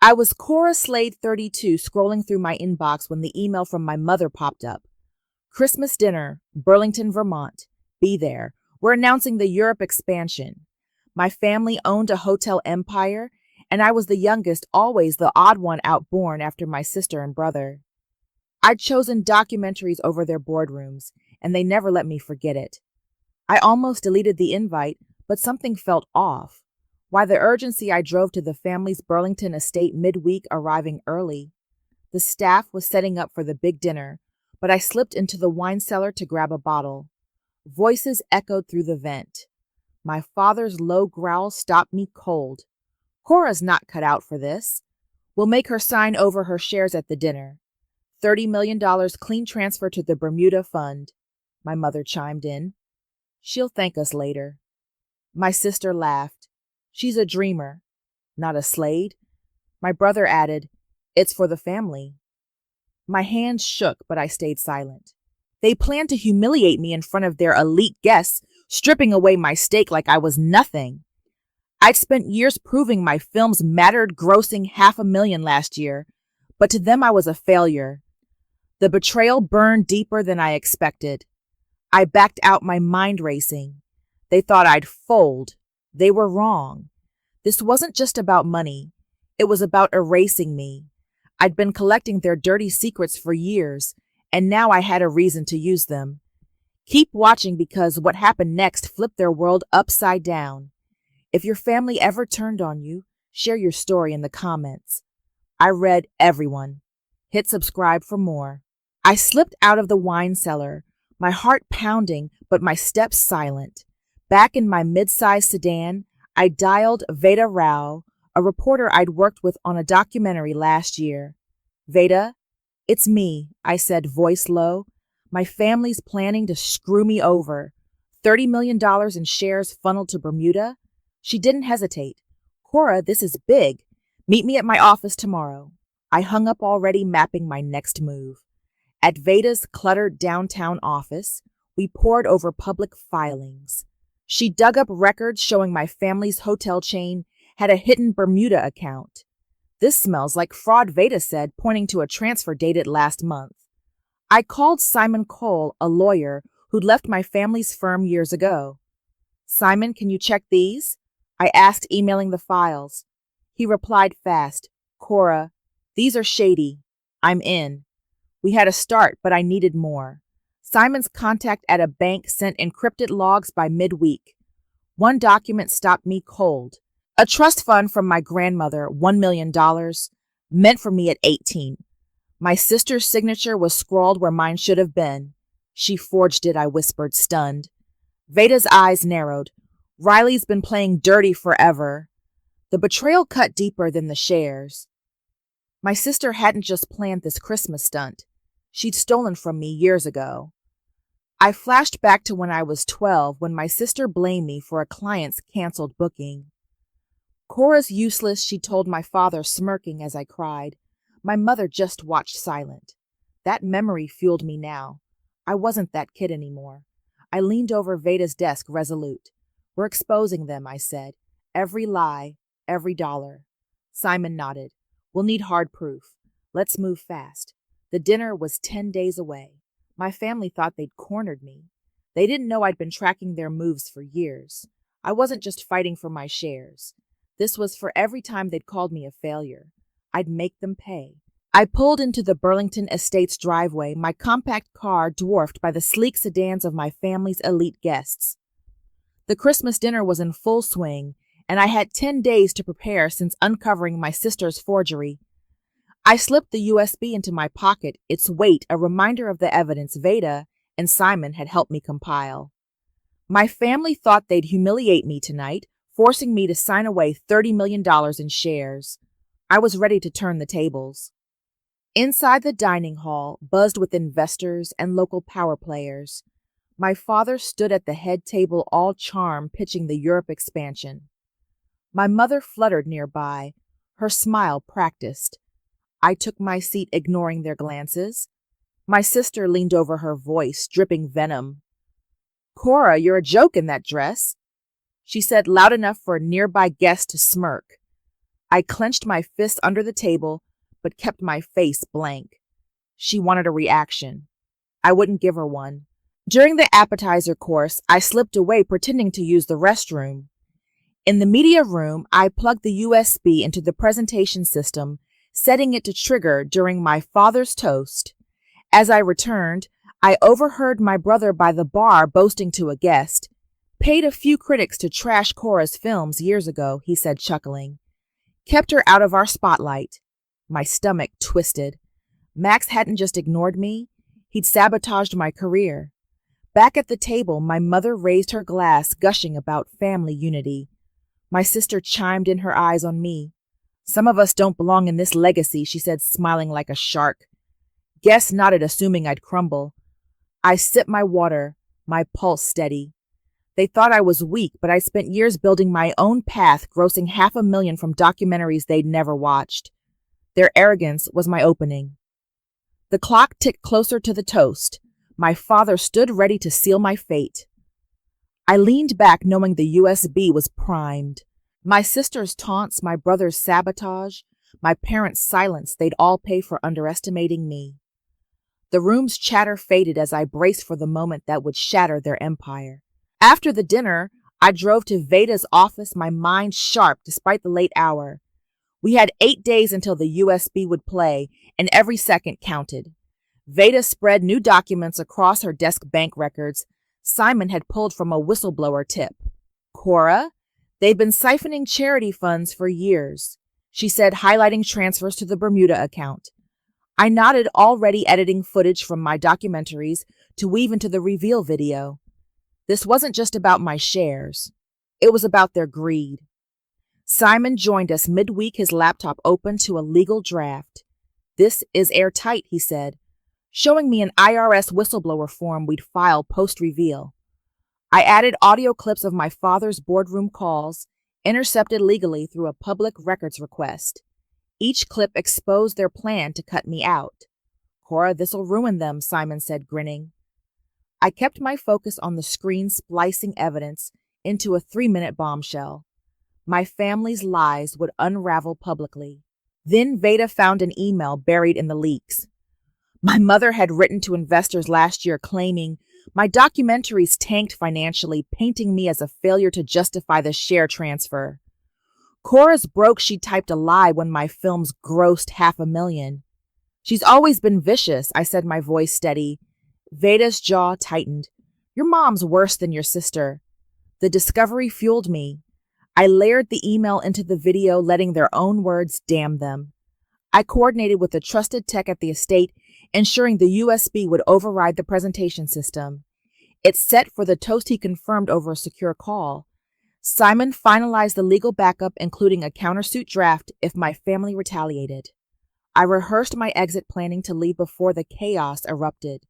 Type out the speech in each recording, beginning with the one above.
I was Cora Slade 32 scrolling through my inbox when the email from my mother popped up. Christmas dinner, Burlington, Vermont. Be there. We're announcing the Europe expansion. My family owned a hotel empire, and I was the youngest, always the odd one outborn after my sister and brother. I'd chosen documentaries over their boardrooms, and they never let me forget it. I almost deleted the invite, but something felt off. Why the urgency? I drove to the family's Burlington estate midweek, arriving early. The staff was setting up for the big dinner, but I slipped into the wine cellar to grab a bottle. Voices echoed through the vent. My father's low growl stopped me cold. Cora's not cut out for this. We'll make her sign over her shares at the dinner. $30 million clean transfer to the Bermuda Fund, my mother chimed in. She'll thank us later. My sister laughed. She's a dreamer, not a Slade. My brother added, it's for the family. My hands shook, but I stayed silent. They planned to humiliate me in front of their elite guests, stripping away my stake like I was nothing. I'd spent years proving my films mattered, grossing $500,000 last year, but to them I was a failure. The betrayal burned deeper than I expected. I backed out, my mind racing. They thought I'd fold. They were wrong. This wasn't just about money. It was about erasing me. I'd been collecting their dirty secrets for years, and now I had a reason to use them. Keep watching, because what happened next flipped their world upside down. If your family ever turned on you, share your story in the comments. I read everyone. Hit subscribe for more. I slipped out of the wine cellar, my heart pounding, but my steps silent. Back in my mid-sized sedan, I dialed Veda Rao, a reporter I'd worked with on a documentary last year. Veda, it's me, I said, voice low. My family's planning to screw me over. $30 million in shares funneled to Bermuda? She didn't hesitate. Cora, this is big. Meet me at my office tomorrow. I hung up, already mapping my next move. At Veda's cluttered downtown office, we pored over public filings. She dug up records showing my family's hotel chain had a hidden Bermuda account. This smells like fraud, Veda said, pointing to a transfer dated last month. I called Simon Cole, a lawyer who'd left my family's firm years ago. Simon, can you check these? I asked, emailing the files. He replied fast. Cora, these are shady. I'm in. We had a start, but I needed more. Simon's contact at a bank sent encrypted logs by midweek. One document stopped me cold. A trust fund from my grandmother, $1 million, meant for me at 18. My sister's signature was scrawled where mine should have been. She forged it, I whispered, stunned. Veda's eyes narrowed. Riley's been playing dirty forever. The betrayal cut deeper than the shares. My sister hadn't just planned this Christmas stunt. She'd stolen from me years ago. I flashed back to when I was 12, when my sister blamed me for a client's canceled booking. Cora's useless, she told my father, smirking as I cried. My mother just watched silent. That memory fueled me now. I wasn't that kid anymore. I leaned over Veda's desk, resolute. We're exposing them, I said. Every lie, every dollar. Simon nodded. We'll need hard proof. Let's move fast. The dinner was 10 days away. My family thought they'd cornered me. They didn't know I'd been tracking their moves for years. I wasn't just fighting for my shares. This was for every time they'd called me a failure. I'd make them pay. I pulled into the Burlington Estates driveway, my compact car dwarfed by the sleek sedans of my family's elite guests. The Christmas dinner was in full swing, and I had 10 days to prepare since uncovering my sister's forgery. I slipped the USB into my pocket, its weight a reminder of the evidence Veda and Simon had helped me compile. My family thought they'd humiliate me tonight, forcing me to sign away $30 million in shares. I was ready to turn the tables. Inside the dining hall, buzzed with investors and local power players, my father stood at the head table, all charm, pitching the Europe expansion. My mother fluttered nearby, her smile practiced. I took my seat, ignoring their glances. My sister leaned over, her voice dripping venom. Cora, you're a joke in that dress, she said, loud enough for a nearby guest to smirk. I clenched my fists under the table, but kept my face blank. She wanted a reaction. I wouldn't give her one. During the appetizer course, I slipped away pretending to use the restroom. In the media room, I plugged the USB into the presentation system, setting it to trigger during my father's toast. As I returned, I overheard my brother by the bar boasting to a guest. "Paid a few critics to trash Cora's films years ago," he said, chuckling. "Kept her out of our spotlight." My stomach twisted. Max hadn't just ignored me, he'd sabotaged my career. Back at the table, my mother raised her glass, gushing about family unity. My sister chimed in, her eyes on me. "Some of us don't belong in this legacy," she said, smiling like a shark. Guests nodded, assuming I'd crumble. I sipped my water, my pulse steady. They thought I was weak, but I spent years building my own path, grossing $500,000 from documentaries they'd never watched. Their arrogance was my opening. The clock ticked closer to the toast. My father stood ready to seal my fate. I leaned back, knowing the USB was primed. My sister's taunts, my brother's sabotage, my parents' silence, they'd all pay for underestimating me. The room's chatter faded as I braced for the moment that would shatter their empire. After the dinner, I drove to Veda's office, my mind sharp despite the late hour. We had 8 days until the USB would play, and every second counted. Veda spread new documents across her desk, bank records Simon had pulled from a whistleblower tip. "Cora, they've been siphoning charity funds for years," she said, highlighting transfers to the Bermuda account. I nodded, already editing footage from my documentaries to weave into the reveal video. This wasn't just about my shares. It was about their greed. Simon joined us midweek, his laptop open to a legal draft. "This is airtight," he said, showing me an IRS whistleblower form we'd file post-reveal. I added audio clips of my father's boardroom calls, intercepted legally through a public records request. Each clip exposed their plan to cut me out. "Cora, this'll ruin them," Simon said, grinning. I kept my focus on the screen, splicing evidence into a 3-minute bombshell. My family's lies would unravel publicly. Then Veda found an email buried in the leaks. My mother had written to investors last year claiming my documentaries tanked financially, painting me as a failure to justify the share transfer. "Cora's broke," she typed a lie when my films grossed $500,000. "She's always been vicious," I said, my voice steady. Veda's jaw tightened. "Your mom's worse than your sister." The discovery fueled me. I layered the email into the video, letting their own words damn them. I coordinated with a trusted tech at the estate, ensuring the USB would override the presentation system. It's set for the toast, he confirmed over a secure call. Simon finalized the legal backup, including a countersuit draft if my family retaliated. I rehearsed my exit, planning to leave before the chaos erupted.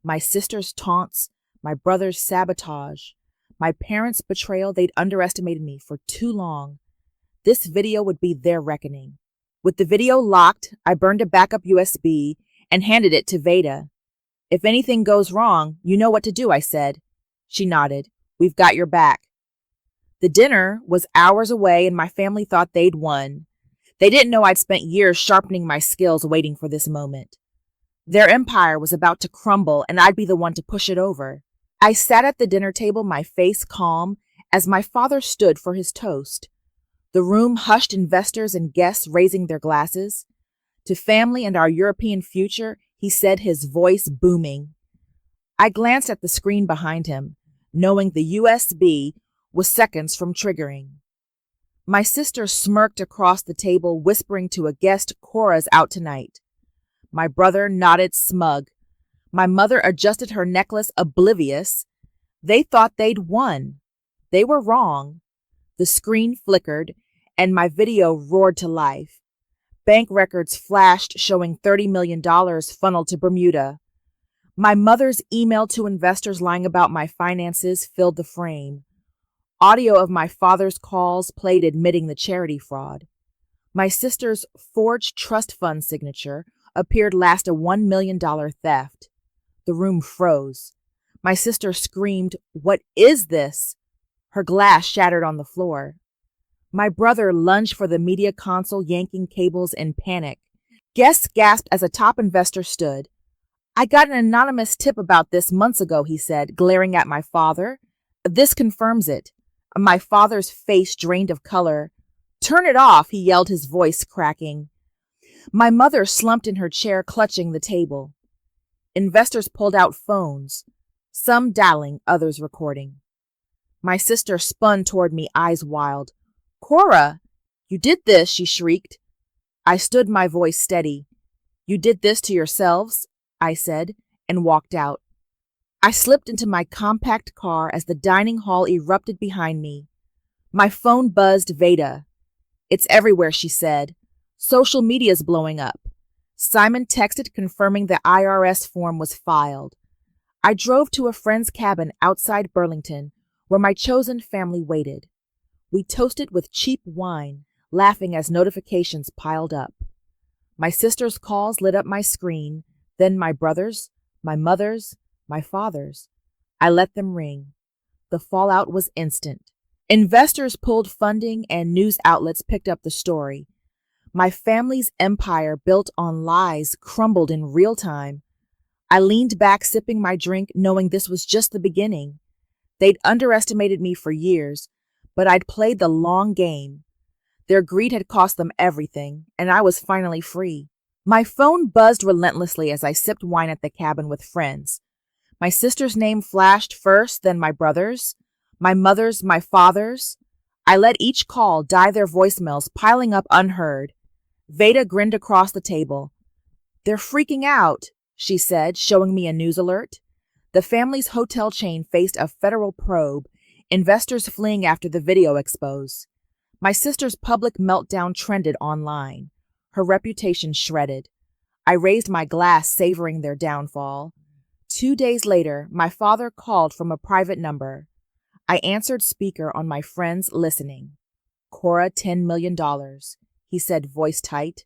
My sister's taunts, my brother's sabotage, my parents' betrayal, they'd underestimated me for too long. This video would be their reckoning. With the video locked, I burned a backup USB and handed it to Veda. "If anything goes wrong, you know what to do," I said. She nodded. "We've got your back." The dinner was hours away, and my family thought they'd won. They didn't know I'd spent years sharpening my skills, waiting for this moment. Their empire was about to crumble, and I'd be the one to push it over. I sat at the dinner table, my face calm, as my father stood for his toast. The room hushed, investors and guests raising their glasses. "To family and our European future," he said, his voice booming. I glanced at the screen behind him, knowing the USB was seconds from triggering. My sister smirked across the table, whispering to a guest, "Cora's out tonight." My brother nodded, smug. My mother adjusted her necklace, oblivious. They thought they'd won. They were wrong. The screen flickered, and my video roared to life. Bank records flashed, showing $30 million funneled to Bermuda. My mother's email to investors lying about my finances filled the frame. Audio of my father's calls played, admitting the charity fraud. My sister's forged trust fund signature appeared last, a $1 million theft. The room froze. My sister screamed, "What is this?" Her glass shattered on the floor. My brother lunged for the media console, yanking cables in panic. Guests gasped as a top investor stood. I got an anonymous tip about this months ago, he said, glaring at my father. This confirms it. My father's face drained of color. Turn it off, he yelled, his voice cracking. My mother slumped in her chair, clutching the table. Investors pulled out phones, some dialing, others recording. My sister spun toward me, eyes wild. Cora, you did this, she shrieked. I stood, my voice steady. You did this to yourselves, I said, and walked out. I slipped into my compact car as the dining hall erupted behind me. My phone buzzed. Veda. It's everywhere, she said. Social media's blowing up. Simon texted confirming the IRS form was filed. I drove to a friend's cabin outside Burlington, where my chosen family waited. We toasted with cheap wine, laughing as notifications piled up. My sister's calls lit up my screen, then my brother's, my mother's, my father's. I let them ring. The fallout was instant. Investors pulled funding and news outlets picked up the story. My family's empire, built on lies, crumbled in real time. I leaned back, sipping my drink, knowing this was just the beginning. They'd underestimated me for years, but I'd played the long game. Their greed had cost them everything, and I was finally free. My phone buzzed relentlessly as I sipped wine at the cabin with friends. My sister's name flashed first, then my brother's, my mother's, my father's. I let each call die, their voicemails piling up unheard. Veda grinned across the table. They're freaking out, she said, showing me a news alert. The family's hotel chain faced a federal probe, investors fleeing after the video expose. My sister's public meltdown trended online, her reputation shredded. I raised my glass, savoring their downfall. 2 days later, my father called from a private number. I answered speaker on my friends listening. Cora, $10 million, he said, voice tight.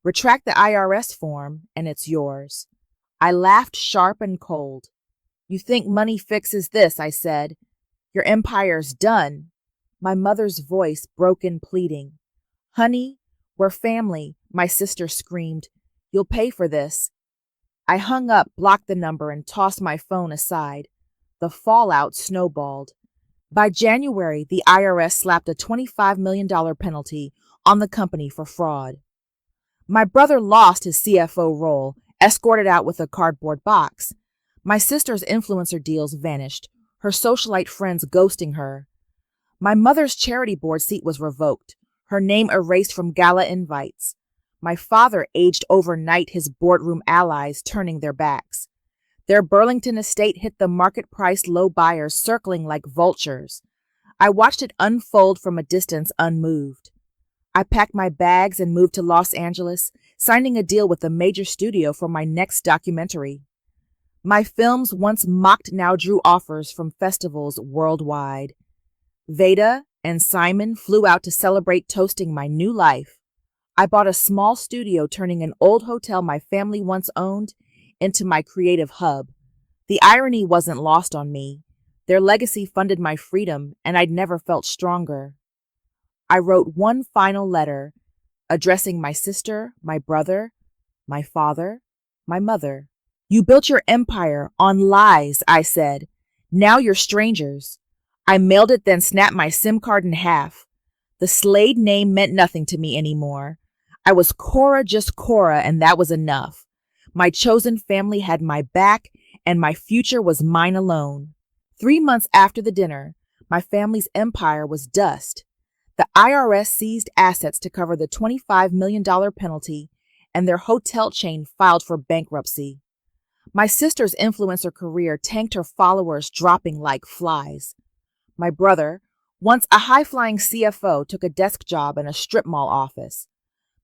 Retract the IRS form, and it's yours. I laughed, sharp and cold. You think money fixes this, I said. Your empire's done. My mother's voice broken, pleading. Honey, we're family, my sister screamed. You'll pay for this. I hung up, blocked the number, and tossed my phone aside. The fallout snowballed. By January, the IRS slapped a $25 million penalty on the company for fraud. My brother lost his CFO role, escorted out with a cardboard box. My sister's influencer deals vanished, her socialite friends ghosting her. My mother's charity board seat was revoked, her name erased from gala invites. My father aged overnight, his boardroom allies turning their backs. Their Burlington estate hit the market price low, buyers circling like vultures. I watched it unfold from a distance, unmoved. I packed my bags and moved to Los Angeles, signing a deal with a major studio for my next documentary. My films, once mocked, now drew offers from festivals worldwide. Veda and Simon flew out to celebrate, toasting my new life. I bought a small studio, turning an old hotel my family once owned into my creative hub. The irony wasn't lost on me. Their legacy funded my freedom, and I'd never felt stronger. I wrote one final letter, addressing my sister, my brother, my father, my mother. You built your empire on lies, I said. Now you're strangers. I mailed it, then snapped my SIM card in half. The Slade name meant nothing to me anymore. I was Cora, just Cora, and that was enough. My chosen family had my back, and my future was mine alone. 3 months after the dinner, my family's empire was dust. The IRS seized assets to cover the $25 million penalty, and their hotel chain filed for bankruptcy. My sister's influencer career tanked, her followers dropping like flies. My brother, once a high-flying CFO, took a desk job in a strip mall office.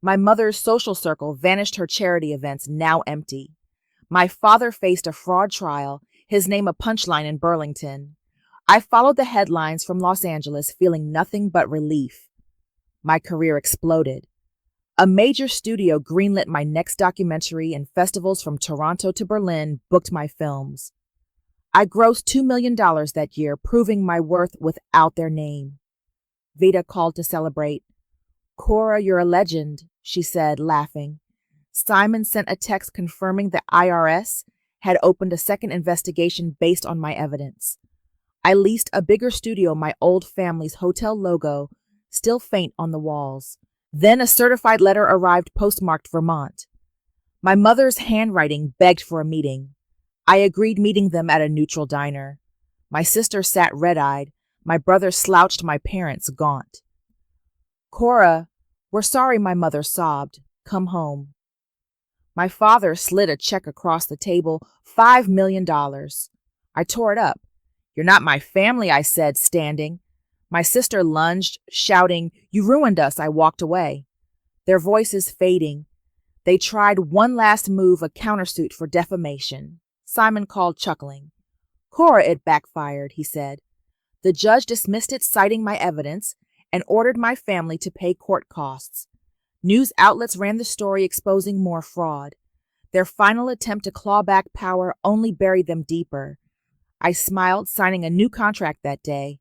My mother's social circle vanished, her charity events now empty. My father faced a fraud trial, his name a punchline in Burlington. I followed the headlines from Los Angeles, feeling nothing but relief. My career exploded. A major studio greenlit my next documentary, and festivals from Toronto to Berlin booked my films. I grossed $2 million that year, proving my worth without their name. Veda called to celebrate. Cora, you're a legend, she said, laughing. Simon sent a text confirming the IRS had opened a second investigation based on my evidence. I leased a bigger studio, my old family's hotel logo still faint on the walls. Then a certified letter arrived postmarked Vermont. My mother's handwriting begged for a meeting. I agreed, meeting them at a neutral diner. My sister sat red-eyed. My brother slouched, my parents gaunt. Cora, we're sorry, my mother sobbed. Come home. My father slid a check across the table, $5 million. I tore it up. You're not my family, I said, standing. My sister lunged, shouting, You ruined us. I walked away. Their voices fading. They tried one last move, a countersuit for defamation. Simon called, chuckling. Cora, it backfired, he said. The judge dismissed it, citing my evidence, and ordered my family to pay court costs. News outlets ran the story, exposing more fraud. Their final attempt to claw back power only buried them deeper. I smiled, signing a new contract that day.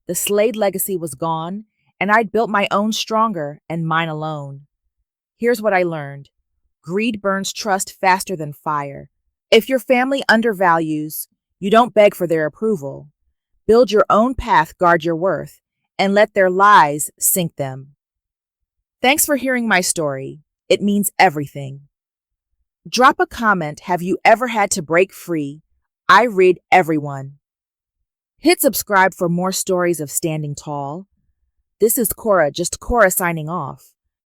The Slade legacy was gone, and I'd built my own stronger, and mine alone. Here's what I learned. Greed burns trust faster than fire. If your family undervalues, you don't beg for their approval. Build your own path, guard your worth, and let their lies sink them. Thanks for hearing my story. It means everything. Drop a comment. Have you ever had to break free? I read everyone. Hit subscribe for more stories of standing tall. This is Cora, just Cora signing off.